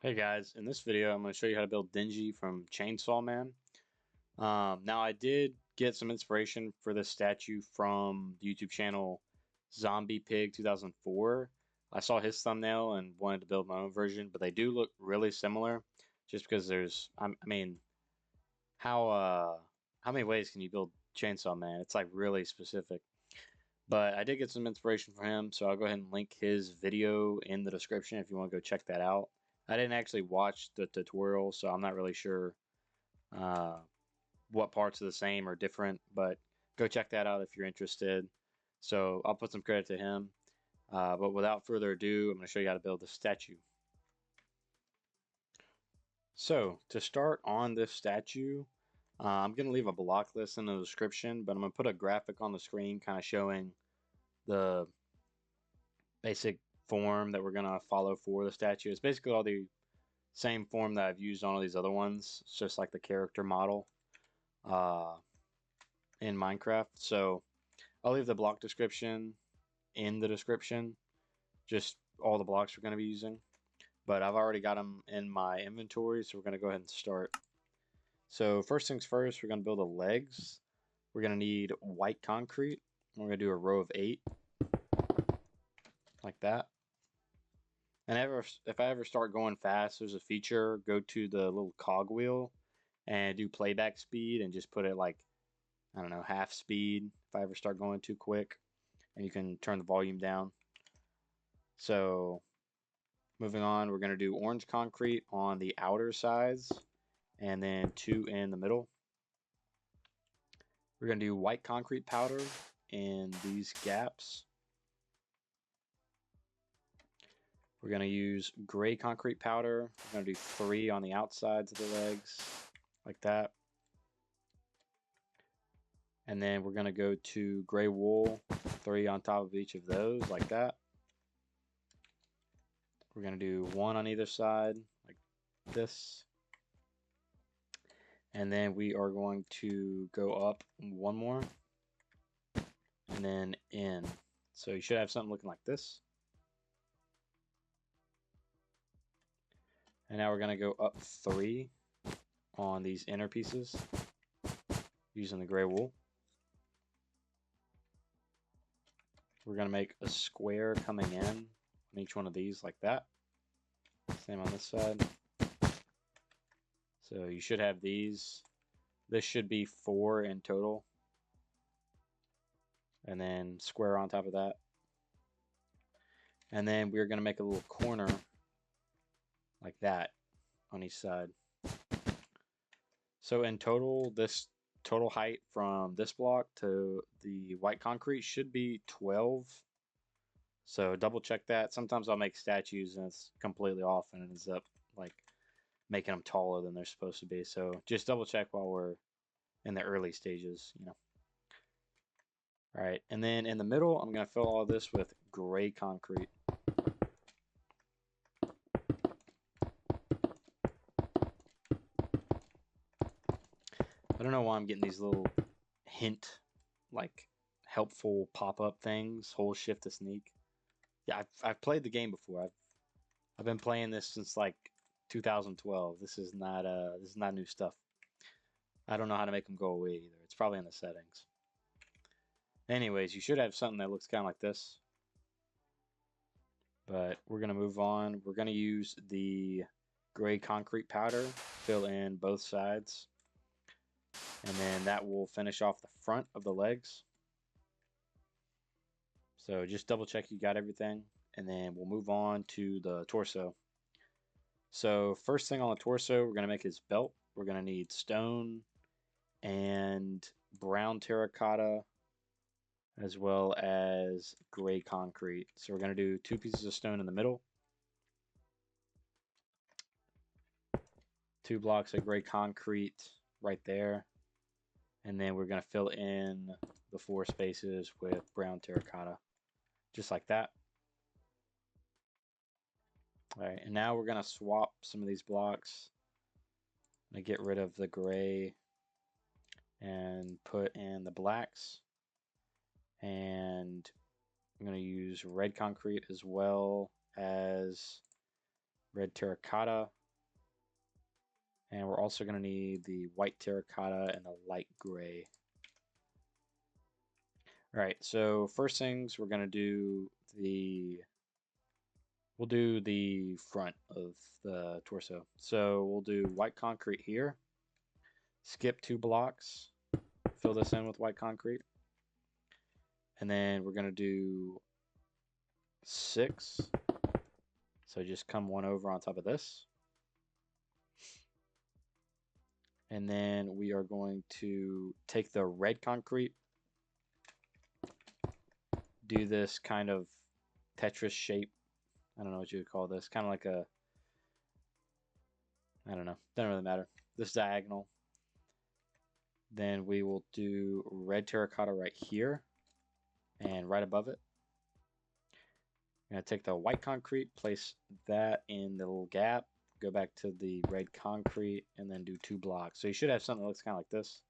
Hey guys, in this video I'm going to show you how to build Dingy from Chainsaw Man. Now I did get some inspiration for this statue from the YouTube channel Zombie Pig 2004. I saw his thumbnail and wanted to build my own version, but they do look really similar just because I mean, how many ways can you build Chainsaw Man? It's like really specific. But I did get some inspiration from him, so I'll go ahead and link his video in the description if you want to go check that out. I didn't actually watch the tutorial, so I'm not really sure uh, what parts are the same or different, but go check that out if you're interested. So I'll put some credit to him. But without further ado, I'm going to show you how to build the statue. So to start on this statue, I'm going to leave a block list in the description, but I'm going to put a graphic on the screen kind of showing the basic form that we're going to follow for the statue. It's basically all the same form that I've used on all these other ones. It's just like the character model uh, in Minecraft. So I'll leave the block description in the description, just all the blocks we're going to be using. But I've already got them in my inventory, so we're going to go ahead and start. So first things first, we're going to build the legs. We're going to need white concrete. We're going to do a row of 8, like that. And if I ever start going fast, there's a feature, go to the little cogwheel and do playback speed and just put it like, I don't know, half speed if I ever start going too quick. And you can turn the volume down. So moving on, we're going to do orange concrete on the outer sides and then 2 in the middle. We're going to do white concrete powder in these gaps. We're going to use gray concrete powder. We're going to do 3 on the outsides of the legs, like that. And then we're going to go to gray wool, 3 on top of each of those, like that. We're going to do 1 on either side, like this. And then we are going to go up 1 more, and then in. So you should have something looking like this. And now we're going to go up 3 on these inner pieces using the gray wool. We're going to make a square coming in on each one of these like that. Same on this side. So you should have these. This should be 4 in total. And then square on top of that. And then we're going to make a little corner like that on each side. So in total, this total height from this block to the white concrete should be 12. So double check that. Sometimes I'll make statues and it's completely off and it ends up like making them taller than they're supposed to be. So just double check while we're in the early stages, you know. All right, and then in the middle, I'm going to fill all this with gray concrete. I don't know why I'm getting these little hint, like helpful pop-up things. Hold shift to sneak. Yeah, I've played the game before. I've been playing this since like 2012. This is not new stuff. I don't know how to make them go away either. It's probably in the settings. Anyways, you should have something that looks kind of like this. But we're going to move on. We're going to use the gray concrete powder, fill in both sides. And then that will finish off the front of the legs. So just double check you got everything. And then we'll move on to the torso. So first thing on the torso, we're going to make his belt. We're going to need stone and brown terracotta, as well as gray concrete. So we're going to do 2 pieces of stone in the middle, 2 blocks of gray concrete right there, and then we're going to fill in the 4 spaces with brown terracotta, just like that. All right, and now we're going to swap some of these blocks. I'm going to get rid of the gray and put in the blacks. And I'm going to use red concrete as well as red terracotta, and we're also going to need the white terracotta and the light gray. All right, so first things we're going to do we'll do the front of the torso. So we'll do white concrete here, skip 2 blocks, fill this in with white concrete, and then we're going to do 6. So just come one over on top of this. And then we are going to take the red concrete, do this kind of Tetris shape. I don't know what you would call this. Kind of like a, I don't know, doesn't really matter. This diagonal. Then we will do red terracotta right here and right above it. I'm going to take the white concrete, place that in the little gap, go back to the red concrete, and then do 2 blocks. So you should have something that looks kind of like this.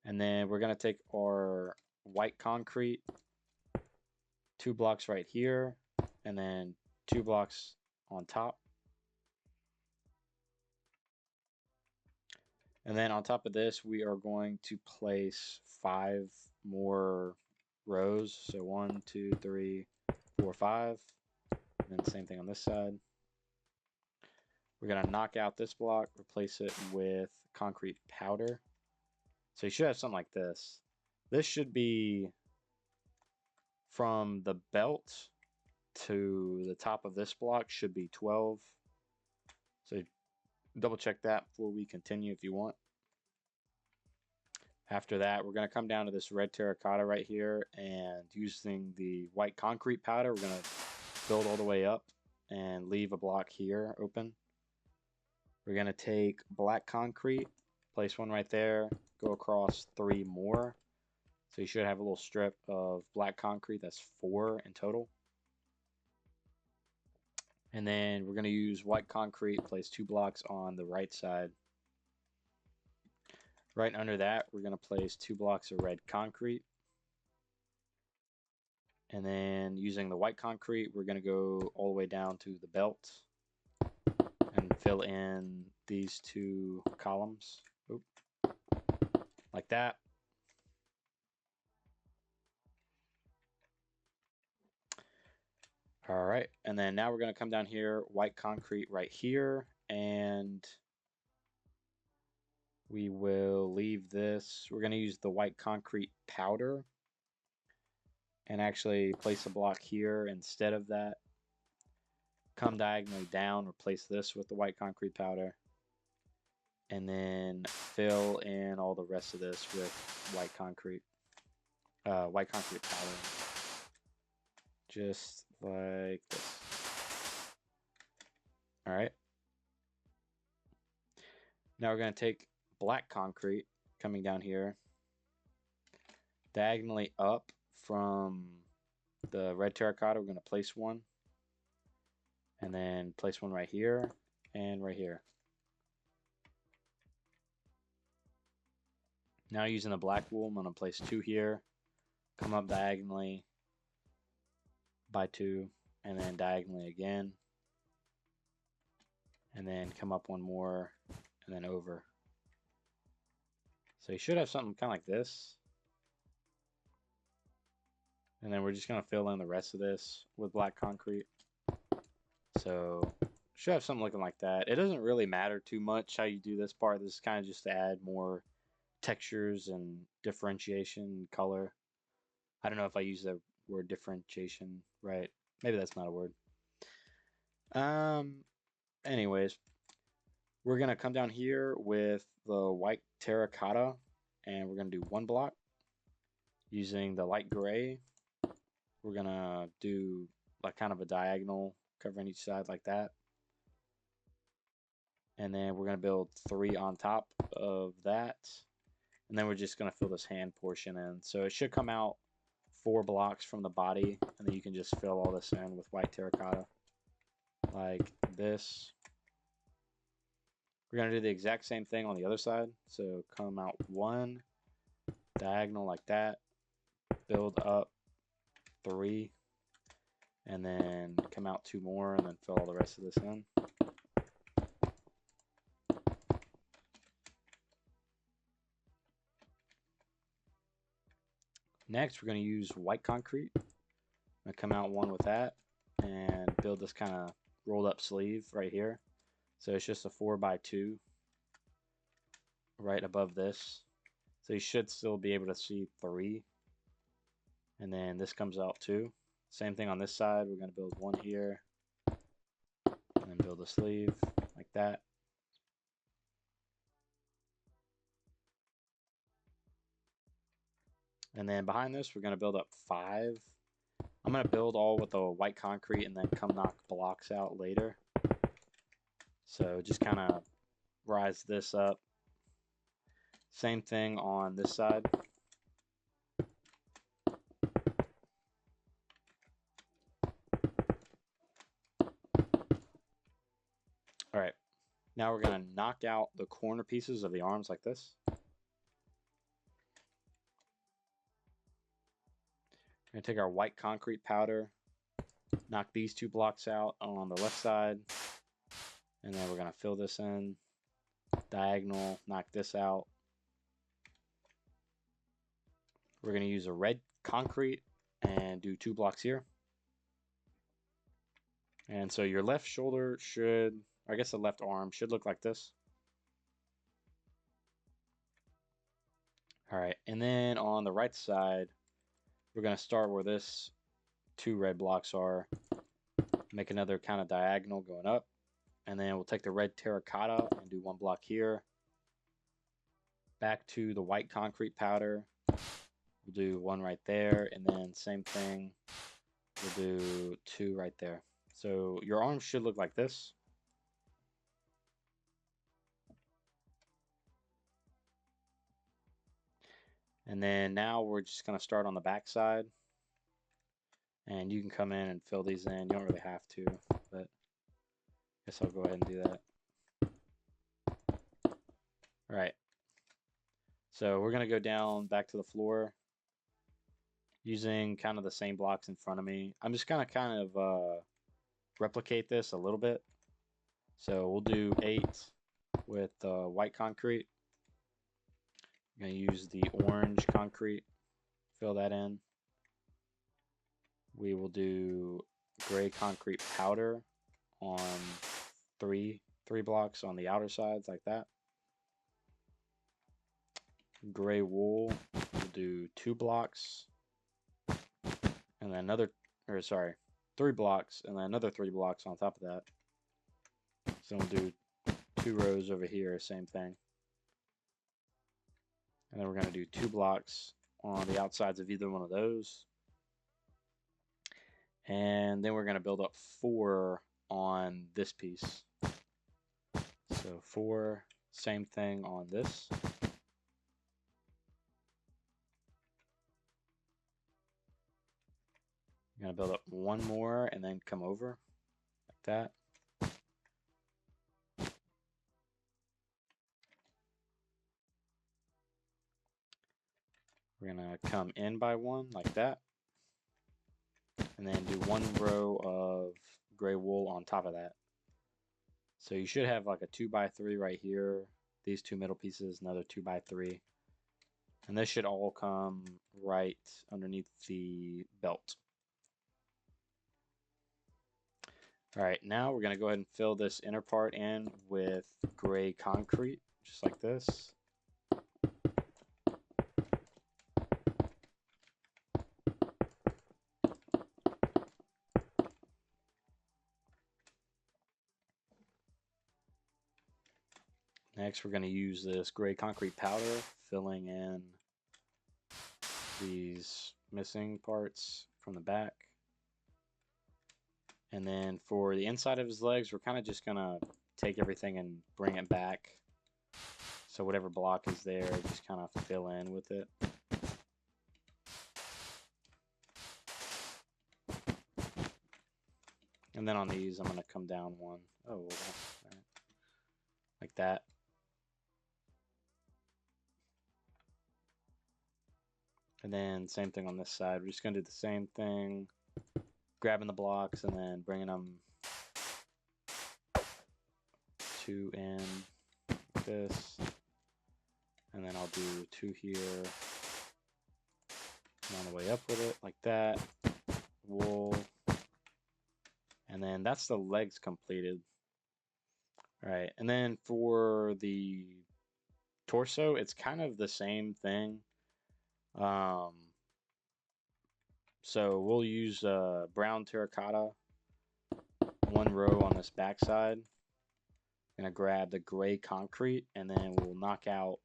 And then we're going to take our white concrete, 2 blocks right here, and then 2 blocks on top. And then on top of this, we are going to place 5 more rows. So 1, 2, 3, 4, 5. And then same thing on this side. We're going to knock out this block, replace it with concrete powder. So you should have something like this. This should be from the belt to the top of this block should be 12. So double check that before we continue if you want. After that, we're going to come down to this red terracotta right here, and using the white concrete powder, we're going to build all the way up and leave a block here open. We're going to take black concrete, place one right there, go across 3 more. So you should have a little strip of black concrete. That's 4 in total. And then we're going to use white concrete, place 2 blocks on the right side. Right under that, we're going to place 2 blocks of red concrete. And then using the white concrete, we're going to go all the way down to the belt and fill in these 2 columns. Oop. Like that. All right, and then now we're going to come down here, white concrete right here, and we will leave this. We're going to use the white concrete powder and actually place a block here instead of that. Come diagonally down, replace this with the white concrete powder, and then fill in all the rest of this with white concrete powder. Just like this. All right. Now we're going to take black concrete coming down here, diagonally up from the red terracotta. We're going to place one, and then place one right here and right here. Now using the black wool, I'm going to place 2 here, come up diagonally by 2, and then diagonally again, and then come up 1 more, and then over. So you should have something kind of like this. And then we're just going to fill in the rest of this with black concrete. So should have something looking like that. It doesn't really matter too much how you do this part. This is kind of just to add more textures and differentiation, color. I don't know if I use the word differentiation right. Maybe that's not a word. Anyways, we're going to come down here with the white terracotta, and we're going to do 1 block. Using the light gray, we're going to do like kind of a diagonal covering each side like that. And then we're going to build 3 on top of that. And then we're just going to fill this hand portion in. So it should come out 4 blocks from the body, and then you can just fill all this in with white terracotta like this. We're going to do the exact same thing on the other side. So come out 1, diagonal like that, build up 3, and then come out 2 more, and then fill all the rest of this in. Next, we're going to use white concrete. I'm going to come out 1 with that and build this kind of rolled up sleeve right here. So it's just a 4x2 right above this. So you should still be able to see 3. And then this comes out 2. Same thing on this side. We're going to build 1 here and then build a sleeve like that. And then behind this, we're going to build up 5. I'm going to build all with the white concrete and then come knock blocks out later. So just kind of rise this up. Same thing on this side. All right, now we're going to knock out the corner pieces of the arms like this. We're going to take our white concrete powder, knock these 2 blocks out on the left side, and then we're going to fill this in, diagonal, knock this out. We're going to use a red concrete and do 2 blocks here. And so your left shoulder should, I guess the left arm should look like this. All right, and then on the right side, we're going to start where this 2 red blocks are, make another kind of diagonal going up, and then we'll take the red terracotta and do 1 block here. Back to the white concrete powder, we'll do 1 right there, and then same thing, we'll do 2 right there. So your arms should look like this. And then now we're just going to start on the back side. And you can come in and fill these in. You don't really have to, but I guess I'll go ahead and do that. All right. So we're going to go down back to the floor using kind of the same blocks in front of me. I'm just going to kind of replicate this a little bit. So we'll do 8 with white concrete. I'm going to use the orange concrete, fill that in. We will do gray concrete powder on 3 blocks on the outer sides like that. Gray wool, we'll do 2 blocks, and then another, or sorry, 3 blocks, and then another 3 blocks on top of that. So we'll do 2 rows over here, same thing. And then we're going to do 2 blocks on the outsides of either one of those. And then we're going to build up 4 on this piece. So 4, same thing on this. I'm going to build up 1 more and then come over like that. We're going to come in by 1 like that. And then do 1 row of gray wool on top of that. So you should have like a 2x3 right here. These 2 middle pieces, another 2x3. And this should all come right underneath the belt. All right, now we're going to go ahead and fill this inner part in with gray concrete, just like this. Next, we're going to use this gray concrete powder, filling in these missing parts from the back. And then for the inside of his legs, we're kind of just going to take everything and bring it back. So whatever block is there, just kind of fill in with it. And then on these, I'm going to come down 1. Oh, well, right. Like that. And then same thing on this side. We're just going to do the same thing grabbing the blocks and then bringing them two in like this, and then I'll do two here, and on the way up with it like that, wool, and then that's the legs completed. All right, and then for the torso, it's kind of the same thing. So we'll use brown terracotta, one row on this backside. Gonna grab the gray concrete, and then we'll knock out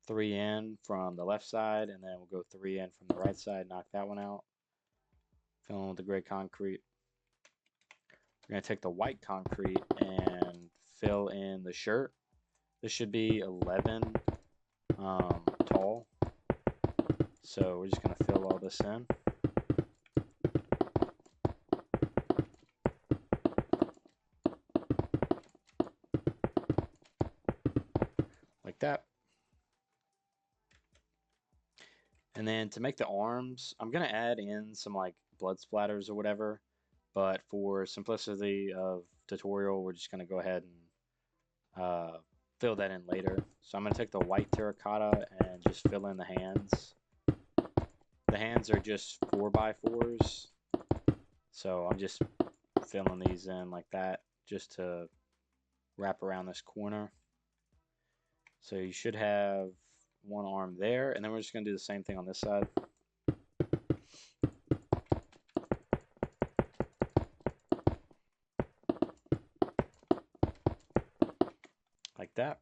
3 in from the left side, and then we'll go 3 in from the right side, knock that one out. Fill in with the gray concrete. We're gonna take the white concrete and fill in the shirt. This should be 11 tall. So we're just gonna fill all this in. Like that. And then to make the arms, I'm gonna add in some like blood splatters or whatever, but for simplicity of tutorial, we're just gonna go ahead and fill that in later. So I'm gonna take the white terracotta and just fill in the hands. The hands are just 4x4s, so I'm just filling these in like that just to wrap around this corner. So you should have one arm there, and then we're just going to do the same thing on this side. Like that.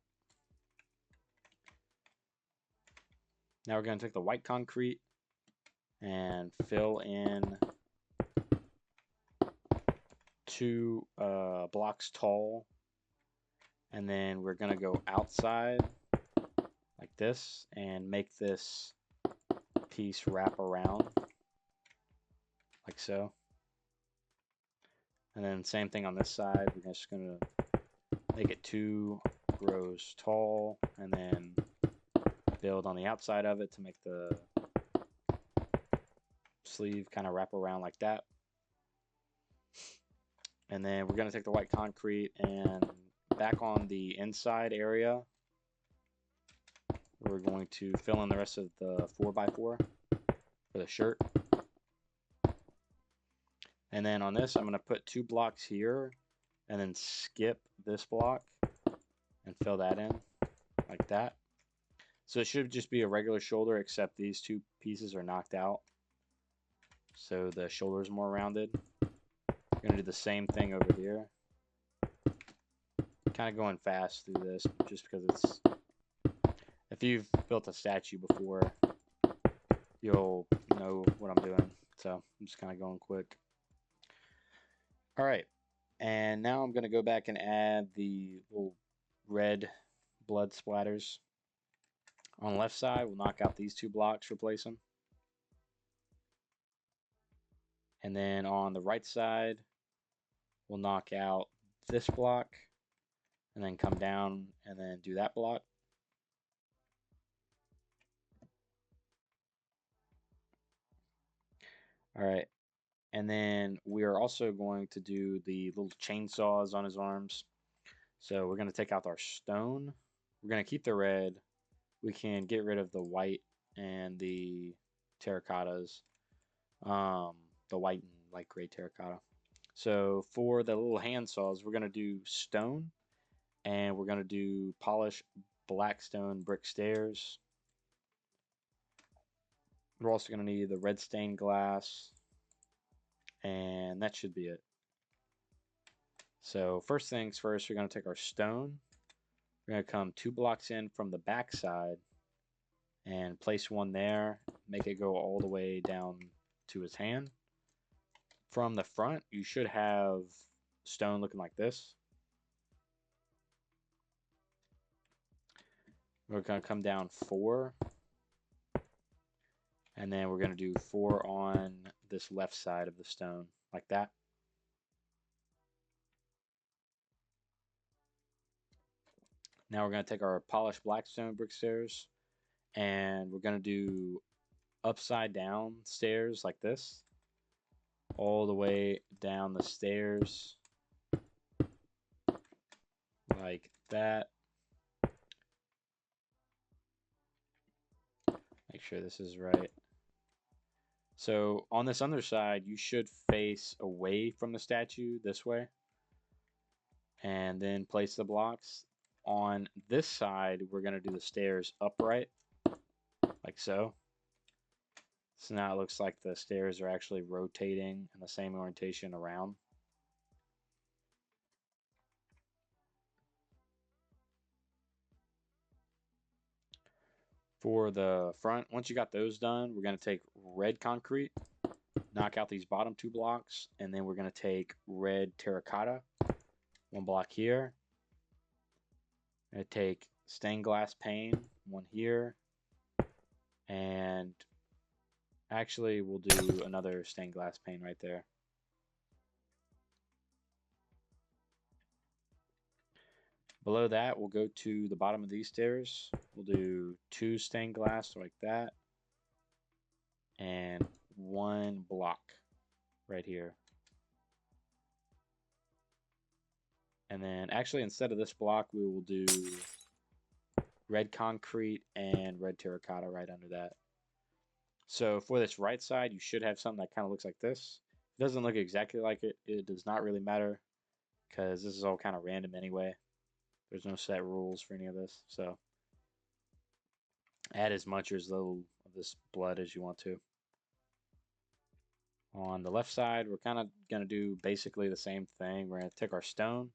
Now we're going to take the white concrete and fill in 2 blocks tall, and then we're going to go outside like this and make this piece wrap around like so. And then same thing on this side. We're just going to make it 2 rows tall, and then build on the outside of it to make the sleeve kind of wrap around like that. And then we're going to take the white concrete and back on the inside area, we're going to fill in the rest of the 4x4 for the shirt. And then on this, I'm going to put 2 blocks here and then skip this block and fill that in like that. So it should just be a regular shoulder, except these 2 pieces are knocked out, so the shoulder is more rounded. We're going to do the same thing over here. Kind of going fast through this just because it's, if you've built a statue before, you'll know what I'm doing. So I'm just kind of going quick. All right, and now I'm going to go back and add the little red blood splatters. On the left side, we'll knock out these 2 blocks, replace them. And then on the right side, we'll knock out this block and then come down and then do that block. All right, and then we are also going to do the little chainsaws on his arms. So we're going to take out our stone. We're going to keep the red. We can get rid of the white and the terracottas, the white and light gray terracotta. So for the little hand saws, we're going to do stone, and we're going to do polish Blackstone brick stairs. We're also going to need the red stained glass, and that should be it. So first things first, we're going to take our stone. We're going to come 2 blocks in from the back side and place one there, make it go all the way down to his hand. From the front, you should have stone looking like this. We're going to come down 4, and then we're going to do 4 on this left side of the stone, like that. Now we're going to take our polished Blackstone brick stairs, and we're going to do upside down stairs like this. all the way down the stairs like that. Make sure this is right. So on this underside, you should face away from the statue this way, and then place the blocks. On this side, we're going to do the stairs upright, like so. So now it looks like the stairs are actually rotating in the same orientation around. For the front, once you got those done, we're going to take red concrete, knock out these bottom two blocks, and then we're going to take red terracotta, one block here. I'm going to take stained glass pane, one here, and actually we'll do another stained glass pane right there. Below that, we'll go to the bottom of these stairs. We'll do 2 stained glass like that, and 1 block right here. And then actually instead of this block, we will do red concrete and red terracotta right under that. So for this right side, you should have something that kind of looks like this. It doesn't look exactly like it. It does not really matter because this is all kind of random anyway. There's no set rules for any of this. So add as much or as little of this blood as you want to. On the left side, we're kind of going to do basically the same thing. We're going to take our stone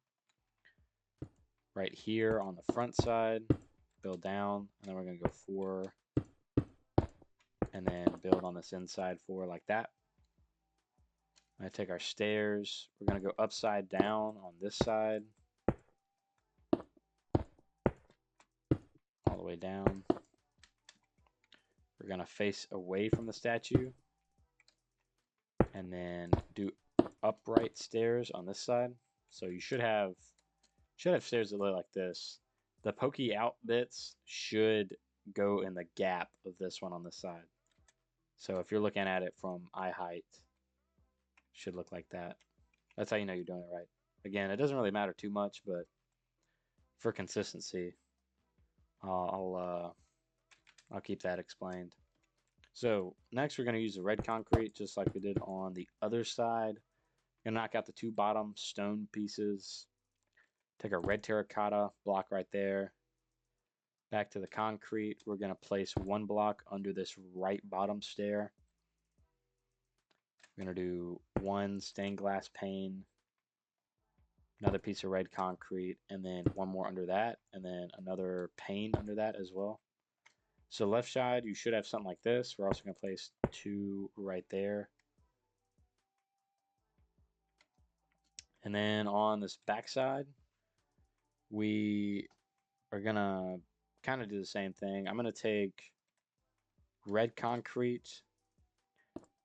right here on the front side, build down, and then we're going to go 4, and then build on this inside 4 like that. I'm going to take our stairs. We're going to go upside down on this side, all the way down. We're going to face away from the statue, and then do upright stairs on this side. So you should have stairs that look like this. The pokey out bits should go in the gap of this one on this side. So if you're looking at it from eye height, it should look like that. That's how you know you're doing it right. Again, it doesn't really matter too much, but for consistency, I'll keep that explained. So next we're going to use the red concrete just like we did on the other side. Gonna knock out the 2 bottom stone pieces. Take a red terracotta block right there. Back to the concrete. We're going to place 1 block under this right bottom stair. We're going to do 1 stained glass pane, another piece of red concrete, and then 1 more under that, and then another pane under that as well. So left side, you should have something like this. We're also going to place 2 right there. And then on this back side, we are going to kind of do the same thing. I'm going to take red concrete,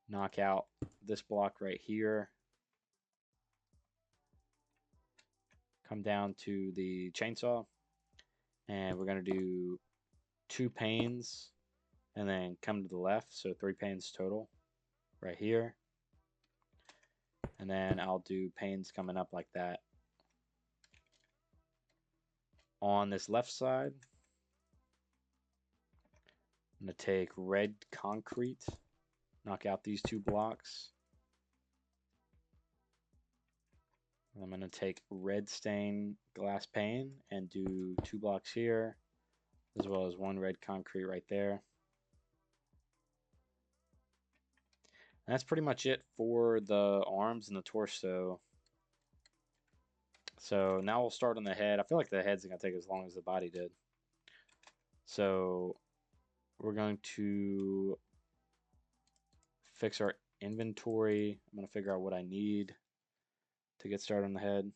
knock out this block right here, come down to the chainsaw, and we're going to do 2 panes, and then come to the left, so 3 panes total right here. And then I'll do panes coming up like that. On this left side, I'm going to take red concrete, knock out these 2 blocks. I'm going to take red stained glass pane and do 2 blocks here, as well as 1 red concrete right there. And that's pretty much it for the arms and the torso. So now we'll start on the head. I feel like the head's going to take as long as the body did. So we're going to fix our inventory. I'm going to figure out what I need to get started on the head.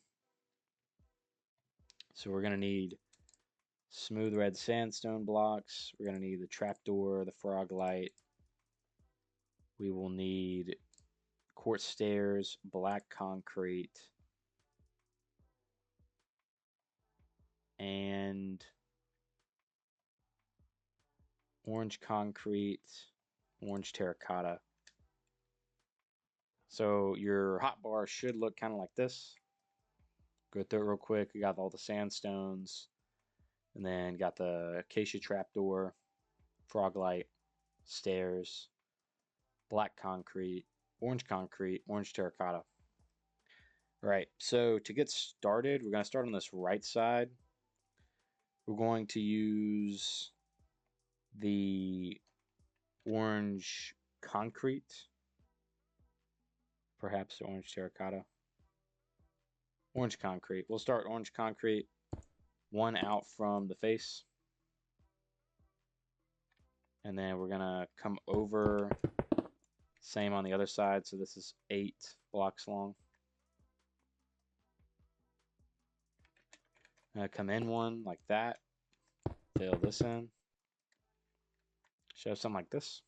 So we're going to need smooth red sandstone blocks. We're going to need the trapdoor, the Froglight. We will need quartz stairs, black concrete, and orange concrete, orange terracotta. So your hotbar should look kind of like this. Go through it real quick. We got all the sandstones, and then got the Acacia trapdoor, Froglight, stairs, black concrete, orange terracotta. Right, so to get started, we're going to start on this right side. We're going to use the orange concrete, perhaps orange terracotta. Orange concrete. We'll start orange concrete, one out from the face. And then we're going to come over, same on the other side. So this is 8 blocks long. Come in one like that. Fill this in. Show something like this.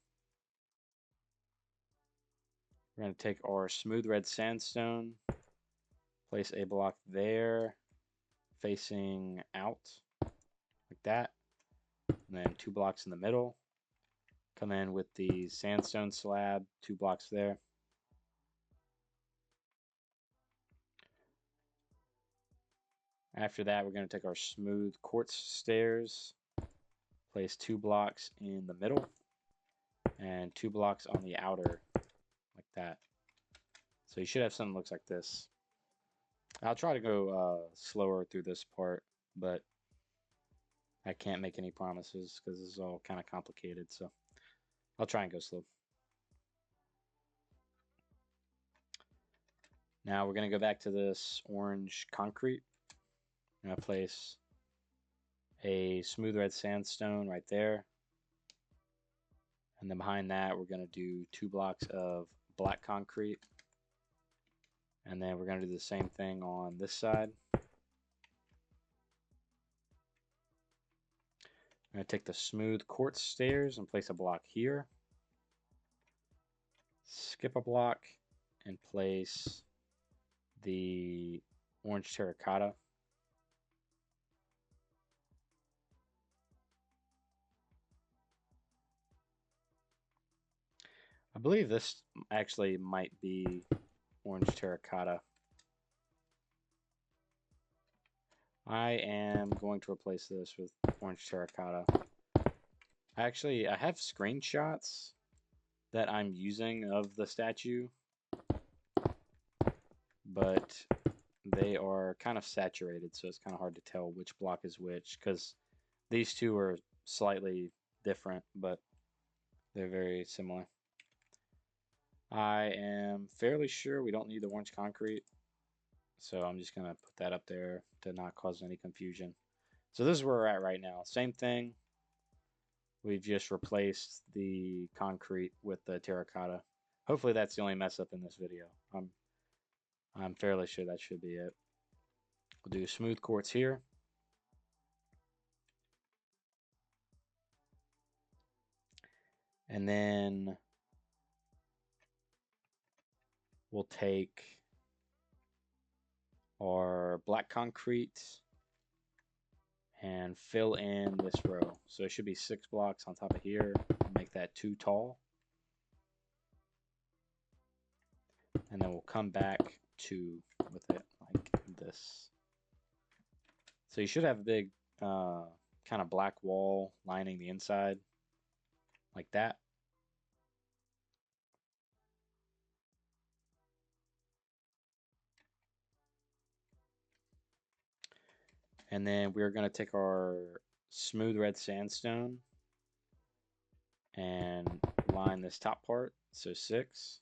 We're going to take our smooth red sandstone, place a block there, facing out, like that. And then 2 blocks in the middle. Come in with the sandstone slab, 2 blocks there. After that, we're going to take our smooth quartz stairs, place 2 blocks in the middle, and 2 blocks on the outer, like that. So you should have something that looks like this. I'll try to go slower through this part, but I can't make any promises because this is all kind of complicated, so I'll try and go slow. Now we're going to go back to this orange concrete. I'm going to place a smooth red sandstone right there. And then behind that, we're going to do 2 blocks of black concrete. And then we're going to do the same thing on this side. I'm going to take the smooth quartz stairs and place a block here. Skip a block and place the orange terracotta. I believe this actually might be orange terracotta. I am going to replace this with orange terracotta. I have screenshots that I'm using of the statue, but they are kind of saturated, so it's kind of hard to tell which block is which, because these two are slightly different, but they're very similar. I am fairly sure we don't need the orange concrete, so I'm just going to put that up there to not cause any confusion. So this is where we're at right now. Same thing. We've just replaced the concrete with the terracotta. Hopefully that's the only mess up in this video. I'm fairly sure that should be it. We'll do smooth quartz here. And then we'll take our black concrete and fill in this row. So it should be 6 blocks on top of here. Make that 2 tall. And then we'll come back 2 with it like this. So you should have a big kind of black wall lining the inside like that. And then we're going to take our smooth red sandstone and line this top part, so 6.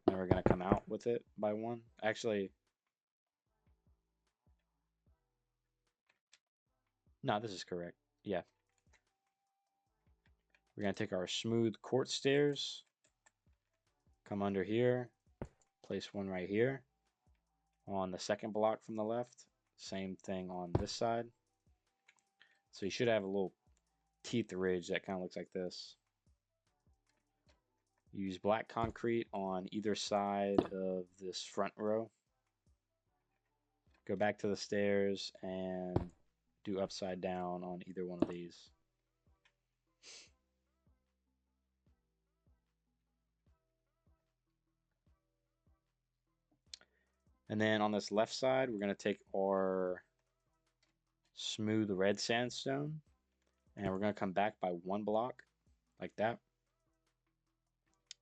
And we're going to come out with it by 1. Actually, no, this is correct. Yeah. We're going to take our smooth quartz stairs, come under here, place 1 right here on the second block from the left. Same thing on this side. So you should have a little teeth ridge that kind of looks like this. Use black concrete on either side of this front row. Go back to the stairs and do upside down on either one of these. And then on this left side, we're going to take our smooth red sandstone, and we're going to come back by 1 block, like that.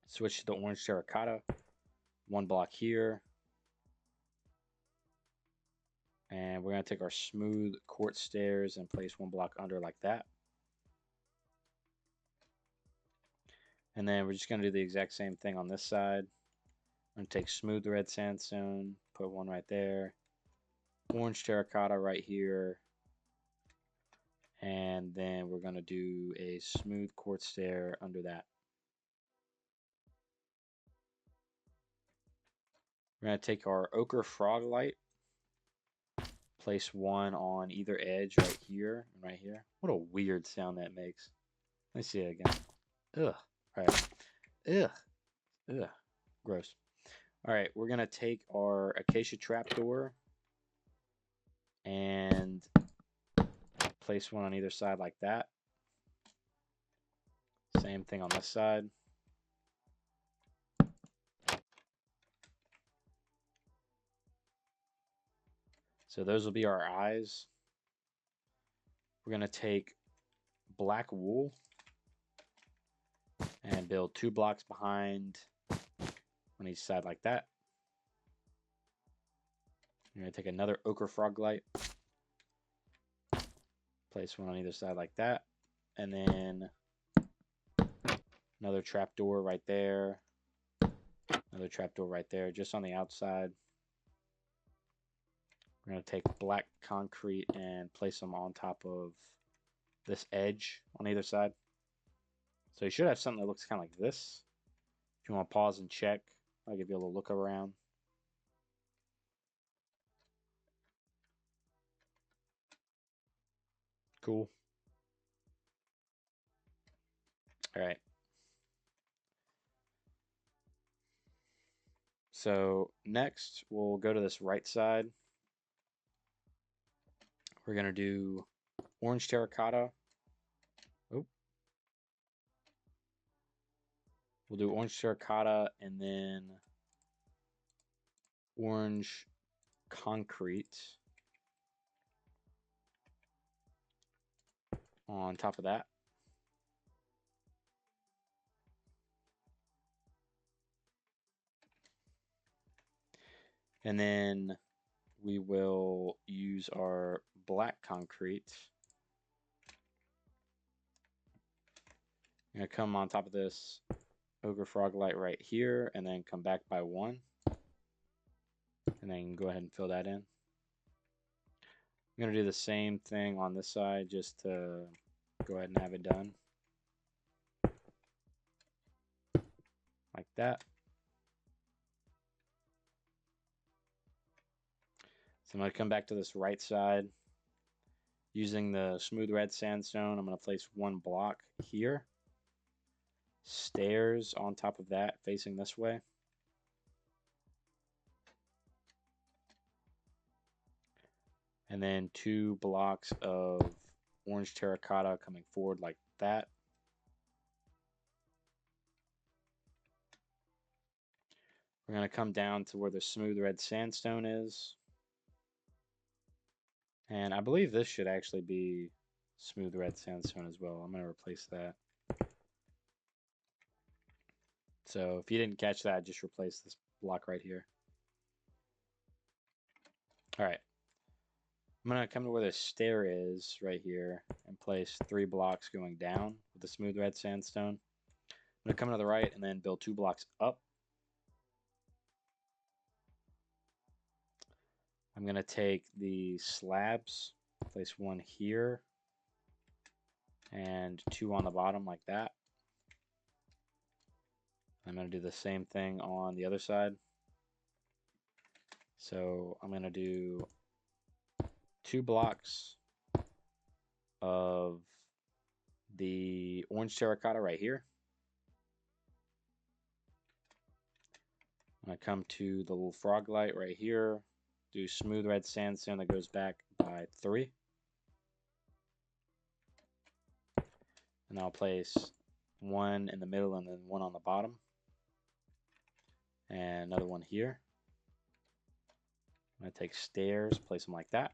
Switch to the orange terracotta, 1 block here. And we're going to take our smooth quartz stairs and place 1 block under like that. And then we're just going to do the exact same thing on this side. I'm going to take smooth red sandstone, put 1 right there. Orange terracotta right here. And then we're going to do a smooth quartz stair under that. We're going to take our Ochre Froglight, place 1 on either edge right here and right here. What a weird sound that makes. Let me see it again. Ugh. All right. Ugh. Ugh. Gross. All right, we're going to take our Acacia trapdoor and place 1 on either side like that. Same thing on this side. So those will be our eyes. We're going to take black wool and build 2 blocks behind on each side like that. We're going to take another Ochre Froglight, place 1 on either side like that, and then another trapdoor right there, another trapdoor right there, just on the outside. We're going to take black concrete and place them on top of this edge on either side. So you should have something that looks kind of like this. If you want to pause and check, I'll give you a little look around. Cool. All right. So next, we'll go to this right side. We're going to do orange terracotta. Oh. We'll do orange terracotta and then orange concrete on top of that. And then we will use our black concrete. I'm going to come on top of this Ochre Froglight right here and then come back by 1. And then go ahead and fill that in. I'm going to do the same thing on this side just to go ahead and have it done. Like that. So I'm going to come back to this right side. Using the smooth red sandstone, I'm going to place 1 block here. Stairs on top of that facing this way. And then 2 blocks of orange terracotta coming forward like that. We're going to come down to where the smooth red sandstone is. And I believe this should actually be smooth red sandstone as well. I'm going to replace that. So if you didn't catch that, just replace this block right here. All right. I'm going to come to where the stair is right here and place 3 blocks going down with the smooth red sandstone. I'm going to come to the right and then build 2 blocks up. I'm going to take the slabs, place 1 here and 2 on the bottom like that. I'm going to do the same thing on the other side. So I'm going to do 2 blocks of the orange terracotta right here. I'm going to come to the little frog light right here, do smooth red sandstone that goes back by 3. And I'll place 1 in the middle and then 1 on the bottom. And another one here. I'm going to take stairs, place them like that.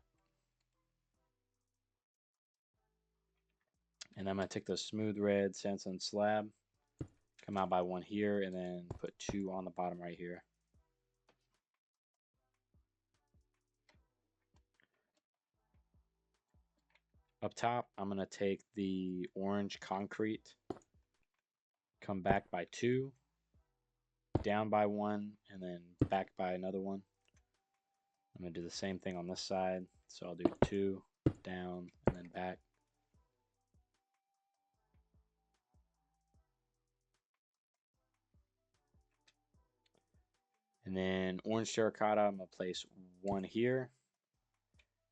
And I'm going to take the smooth red sandstone slab, come out by one here, and then put two on the bottom right here. Up top, I'm going to take the orange concrete, come back by two, down by one, and then back by another one. I'm going to do the same thing on this side. So I'll do two, down, and then back. And then orange terracotta, I'm going to place one here,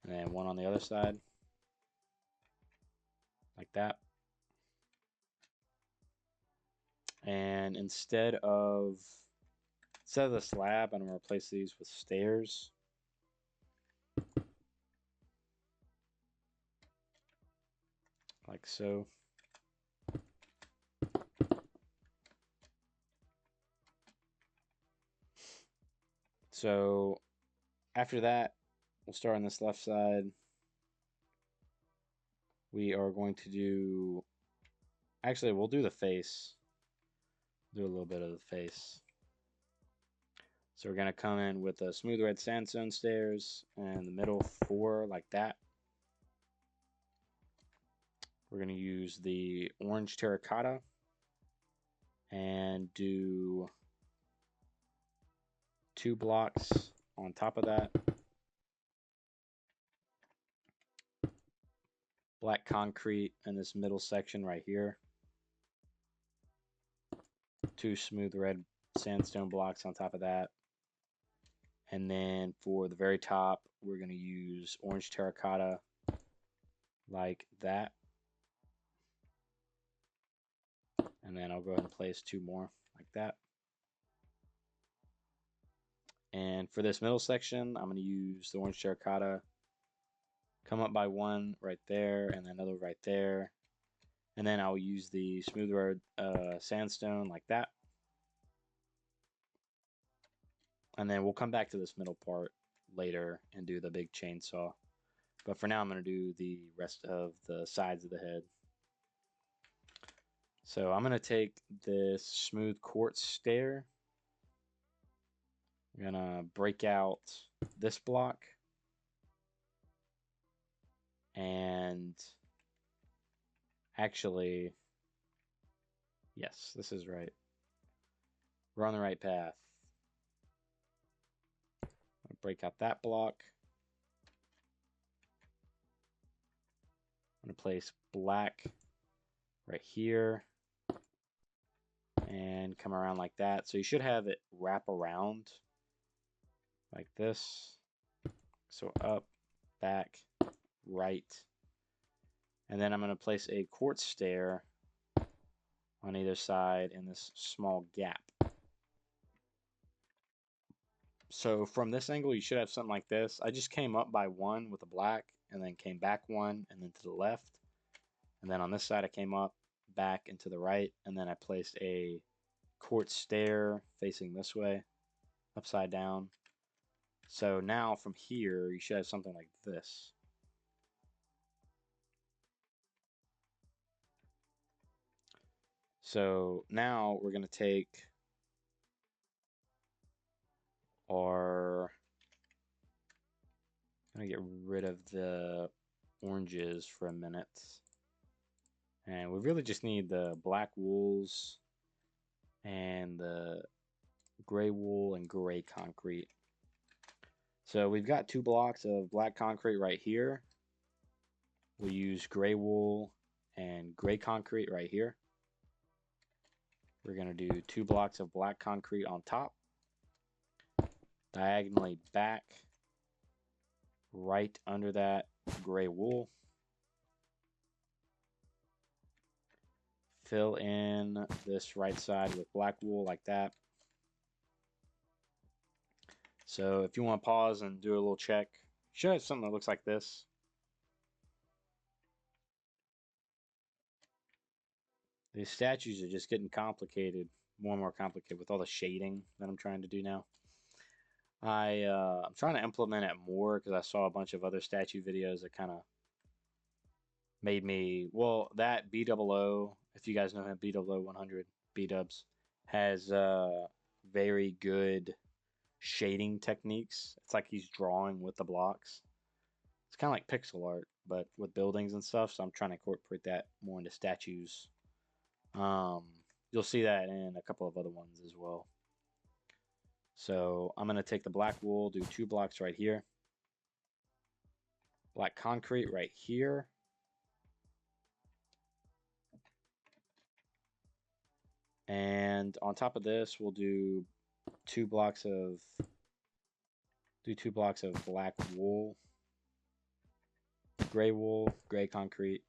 and then one on the other side, like that. And instead of the slab, I'm going to replace these with stairs. Like so. So after that, we'll start on this left side. We are going to do, actually, we'll do the face. Do a little bit of the face. So we're going to come in with the smooth red sandstone stairs and the middle four like that. We're going to use the orange terracotta and do 2 blocks on top of that. Black concrete in this middle section right here. 2 smooth red sandstone blocks on top of that. And then for the very top, we're going to use orange terracotta like that. And then I'll go ahead and place 2 more like that. And for this middle section, I'm going to use the orange terracotta, come up by one right there, and then another right there. And then I'll use the smooth red sandstone like that. And then we'll come back to this middle part later and do the big chainsaw. But for now, I'm going to do the rest of the sides of the head. So I'm going to take this smooth quartz stair. I'm going to break out this block. And actually, yes, this is right. We're on the right path. I'll break out that block. I'm going to place black right here and come around like that. So you should have it wrap around like this. So up, back, right. And then I'm going to place a quartz stair on either side in this small gap. So from this angle, you should have something like this. I just came up by one with a black and then came back one and then to the left. And then on this side, I came up, back, and to the right. And then I placed a quartz stair facing this way, upside down. So now from here, you should have something like this. So now we're going to take our, I'm going to get rid of the oranges for a minute. And we really just need the black wools and the gray wool and gray concrete. So we've got 2 blocks of black concrete right here. We use gray wool and gray concrete right here. We're going to do 2 blocks of black concrete on top, diagonally back, right under that gray wool. Fill in this right side with black wool like that. So if you want to pause and do a little check, you should have something that looks like this. These statues are just getting complicated, more and more complicated with all the shading that I'm trying to do now. I'm trying to implement it more because I saw a bunch of other statue videos that kind of made me, well, that B00, if you guys know him, B00 100 B-dubs, has very good shading techniques. It's like he's drawing with the blocks. It's kind of like pixel art, but with buildings and stuff. So I'm trying to incorporate that more into statues. Um, you'll see that in a couple of other ones as well. So I'm going to take the black wool, do 2 blocks right here. Black concrete right here. And on top of this, we'll do 2 blocks of black wool, gray concrete.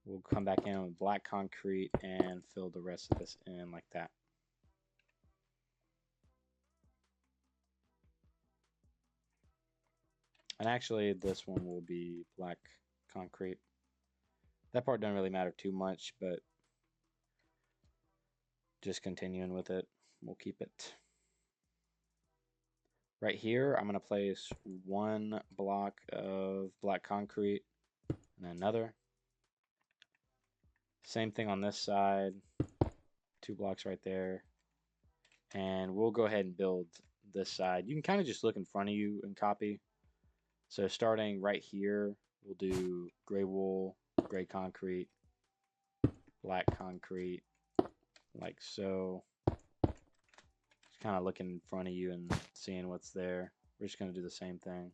We'll come back in with black concrete and fill the rest of this in like that. And actually, this one will be black concrete. That part doesn't really matter too much, but just continuing with it, we'll keep it. Right here, I'm going to place 1 block of black concrete and another. Same thing on this side, 2 blocks right there. And we'll go ahead and build this side. You can kind of just look in front of you and copy. So starting right here, we'll do gray wool, gray concrete, black concrete, like so. Just kind of looking in front of you and seeing what's there. We're just going to do the same thing.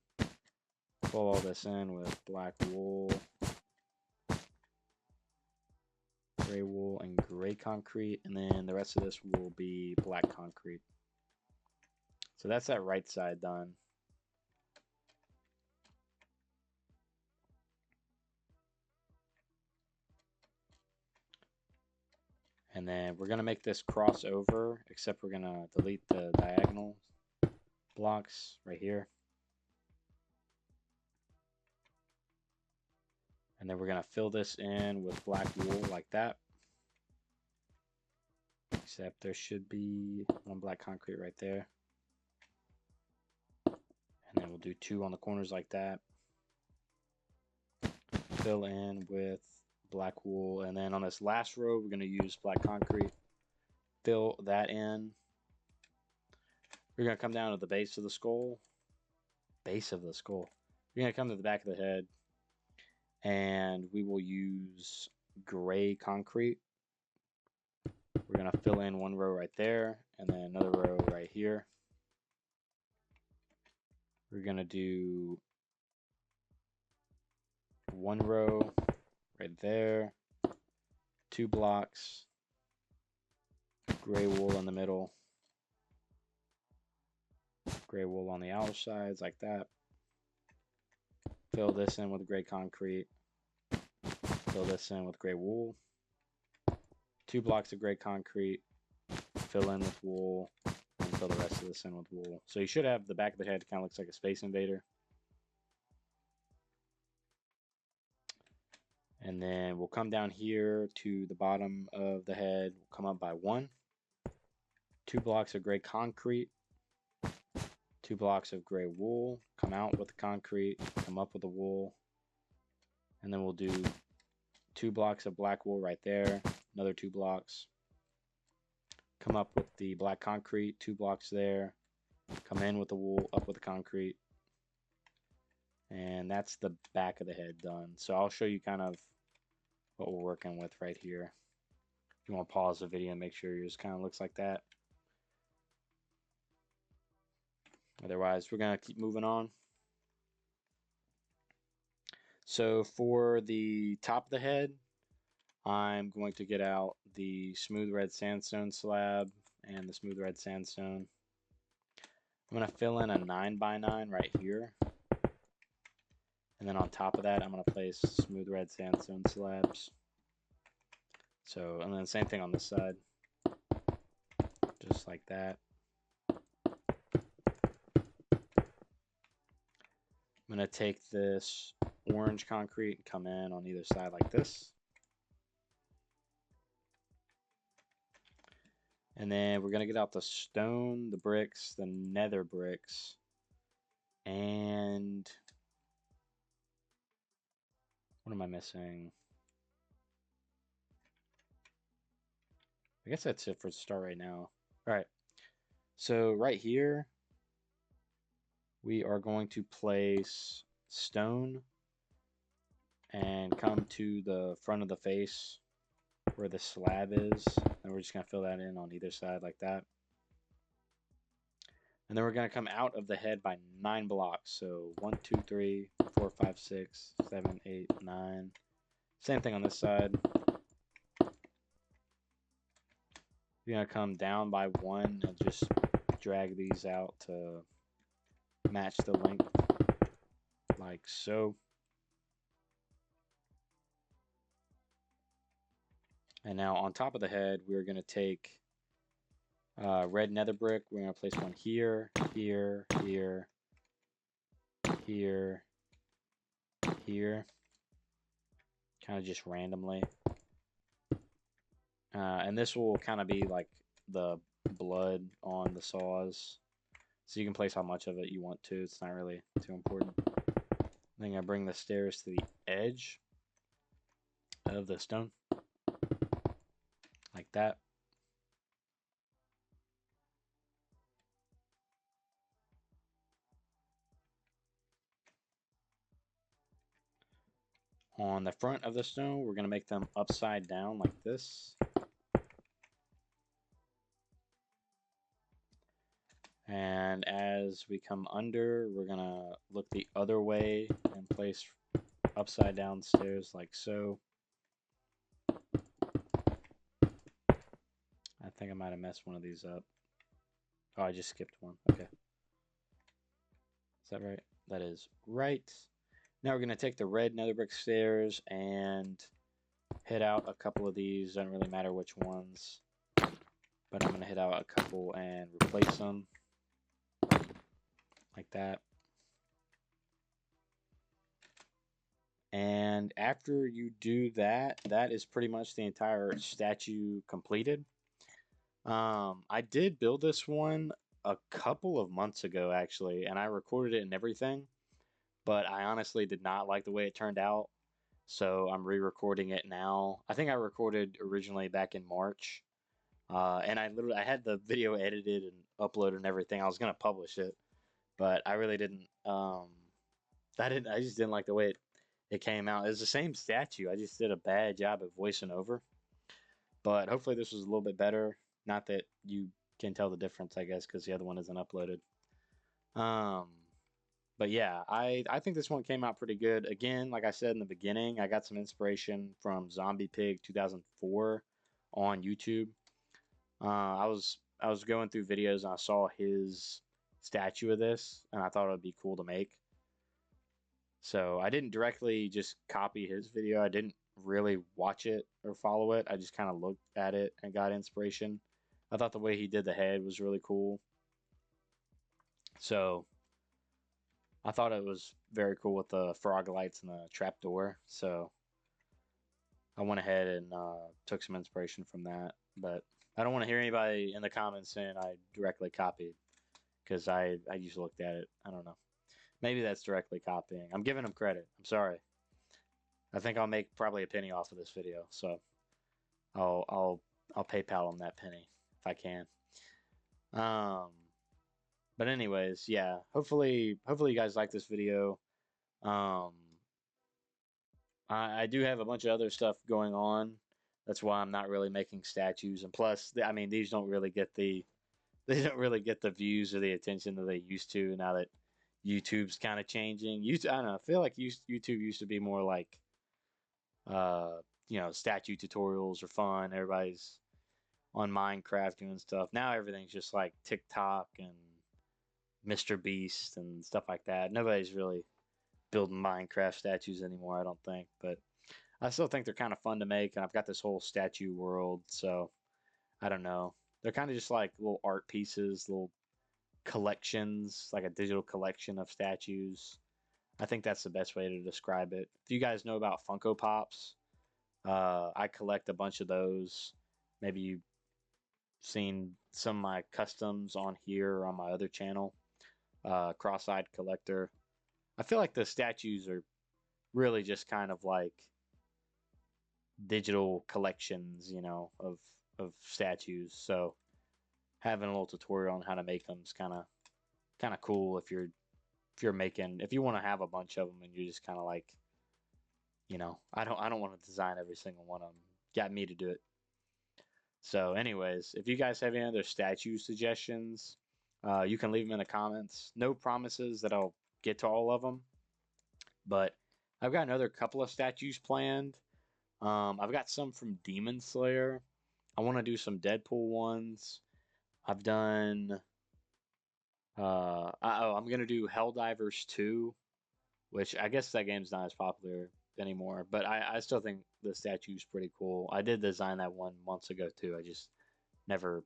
Fill all this in with black wool, gray wool, and gray concrete. And then the rest of this will be black concrete. So that's that right side done. And then we're going to make this crossover, except we're going to delete the diagonal blocks right here. And then we're going to fill this in with black wool like that. Except there should be 1 black concrete right there. And then we'll do 2 on the corners like that. Fill in with black wool. And then on this last row, we're going to use black concrete. Fill that in. We're going to come down to the base of the skull. Base of the skull. We're going to come to the back of the head. And we will use gray concrete. We're going to fill in 1 row right there, and then another row right here. We're going to do 1 row right there, 2 blocks, gray wool in the middle, gray wool on the outer sides like that. Fill this in with gray concrete. Fill this in with gray wool. 2 blocks of gray concrete. Fill in with wool. And fill the rest of this in with wool. So you should have the back of the head kind of looks like a Space Invader. And then we'll come down here to the bottom of the head. We'll come up by 1. 2 blocks of gray concrete. 2 blocks of gray wool. Come out with the concrete. Come up with the wool. And then we'll do 2 blocks of black wool right there. Another 2 blocks. Come up with the black concrete. 2 blocks there. Come in with the wool. Up with the concrete. And that's the back of the head done. So I'll show you kind of what we're working with right here. If you want to pause the video and make sure yours kind of looks like that. Otherwise, we're going to keep moving on. So for the top of the head, I'm going to get out the smooth red sandstone slab and the smooth red sandstone. I'm going to fill in a 9x9 right here. And then on top of that, I'm going to place smooth red sandstone slabs. So, and then same thing on this side. Just like that. I'm going to take this orange concrete and come in on either side like this. And then we're going to get out the stone, the bricks, the nether bricks. And what am I missing? I guess that's it for the start right now. All right. So right here, we are going to place stone and come to the front of the face where the slab is. And we're just going to fill that in on either side like that. And then we're going to come out of the head by 9 blocks. So 1, 2, 3, 4, 5, 6, 7, 8, 9. Same thing on this side. You're going to come down by 1 and just drag these out to match the length like so. And now on top of the head, we're going to take red nether brick. We're going to place one here, here, here, here, here, kind of just randomly. And this will kind of be like the blood on the saws. So you can place how much of it you want to. It's not really too important. Then I bring the stairs to the edge of the stone. Like that. On the front of the stone, we're going to make them upside down like this. And as we come under, we're going to look the other way and place upside down stairs like so. I think I might have messed one of these up. Oh, I just skipped one. Okay. Is that right? That is right. Now we're going to take the red nether brick stairs and hit out a couple of these. Doesn't really matter which ones. But I'm going to hit out a couple and replace them. Like that. And after you do that, that is pretty much the entire statue completed. I did build this one a couple of months ago, actually, and I recorded it and everything. But I honestly did not like the way it turned out. So I'm re-recording it now. I think I recorded originally back in March. And I had the video edited and uploaded and everything. I was gonna publish it, but I really didn't. I just didn't like the way it came out. It was the same statue. I just did a bad job of voicing over. But hopefully this was a little bit better. Not that you can tell the difference, I guess, because the other one isn't uploaded. But yeah, I think this one came out pretty good. Again, like I said in the beginning, I got some inspiration from Zombie Pig 2004 on YouTube. I was going through videos and I saw his statue of this, and I thought it would be cool to make. So I didn't directly just copy his video. I didn't really watch it or follow it. I just kind of looked at it and got inspiration. I thought the way he did the head was really cool. So I thought it was very cool with the Froglights and the trapdoor. So I went ahead and took some inspiration from that. But I don't want to hear anybody in the comments saying I directly copied, because I just looked at it. I don't know. Maybe that's directly copying. I'm giving them credit. I'm sorry. I think I'll make probably a penny off of this video, so I'll PayPal them that penny if I can. But anyways, yeah. Hopefully you guys like this video. I do have a bunch of other stuff going on. That's why I'm not really making statues. And plus, I mean, these don't really get the views or the attention that they used to now that YouTube's kind of changing. I don't know. I feel like YouTube used to be more like, statue tutorials are fun. Everybody's on Minecraft doing stuff. Now everything's just like TikTok and Mr. Beast and stuff like that. Nobody's really building Minecraft statues anymore, I don't think. But I still think they're kind of fun to make, and I've got this whole statue world, so I don't know. They're kind of just like little art pieces, little collections, like a digital collection of statues. I think that's the best way to describe it. If you guys know about Funko Pops, I collect a bunch of those. Maybe seen some of my customs on here on my other channel, Cross-Eyed Collector. I feel like the statues are really just kind of like digital collections, of statues. So having a little tutorial on how to make them is kind of cool if you want to have a bunch of them and you're just kind of like, I don't want to design every single one of them. Got me to do it. So, anyways, if you guys have any other statue suggestions, you can leave them in the comments. No promises that I'll get to all of them, but I've got another couple of statues planned. I've got some from Demon Slayer. I want to do some Deadpool ones. I've done. I'm gonna do Helldivers 2, which I guess that game's not as popular anymore, but I still think the statue's pretty cool. I did design that one months ago too. I just never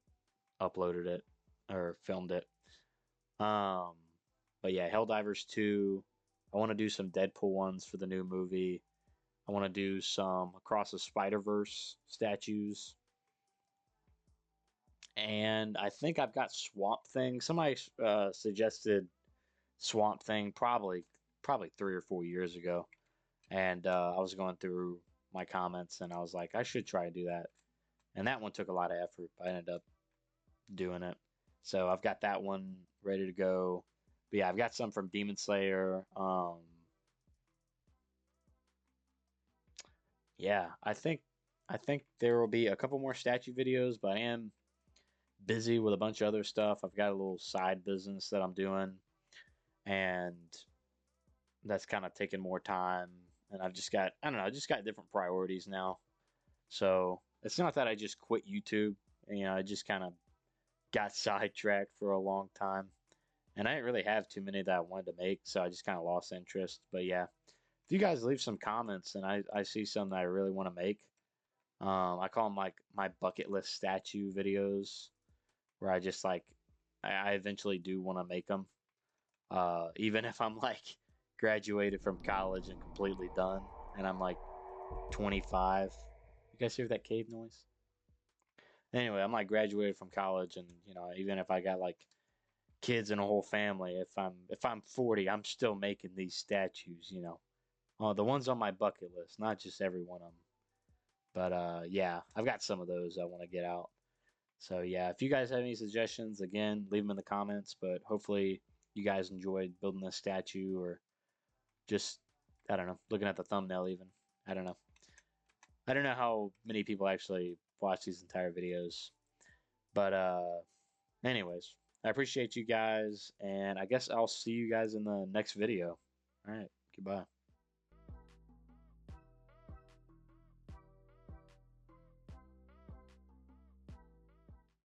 uploaded it or filmed it. Um, but yeah, Helldivers 2. I want to do some Deadpool ones for the new movie. I want to do some Across the Spider-Verse statues. And I think I've got Swamp Thing. Somebody suggested Swamp Thing probably 3 or 4 years ago, and I was going through my comments and I was like, I should try to do that. And that one took a lot of effort, but I ended up doing it. So I've got that one ready to go. But yeah, I've got some from Demon Slayer. Yeah, I think there will be a couple more statue videos, but I am busy with a bunch of other stuff. I've got a little side business that I'm doing, and that's kind of taking more time. And I've just got, I don't know, I just got different priorities now. So it's not that I just quit YouTube. I just kind of got sidetracked for a long time. And I didn't really have too many that I wanted to make, so I just kind of lost interest. But yeah, if you guys leave some comments and I see some that I really want to make, I call them like my bucket list statue videos, where I just like, I eventually do want to make them. Even if I'm like graduated from college and completely done, and I'm like 25. You guys hear that cave noise? Anyway, I'm like graduated from college, and even if I got like kids and a whole family, if I'm 40, I'm still making these statues. The ones on my bucket list, not just every one of them. But yeah, I've got some of those I want to get out. So yeah, if you guys have any suggestions, again, leave them in the comments. But hopefully you guys enjoyed building this statue, or just, I don't know, looking at the thumbnail even. I don't know. I don't know how many people actually watch these entire videos. But anyways, I appreciate you guys, and I guess I'll see you guys in the next video. All right, goodbye.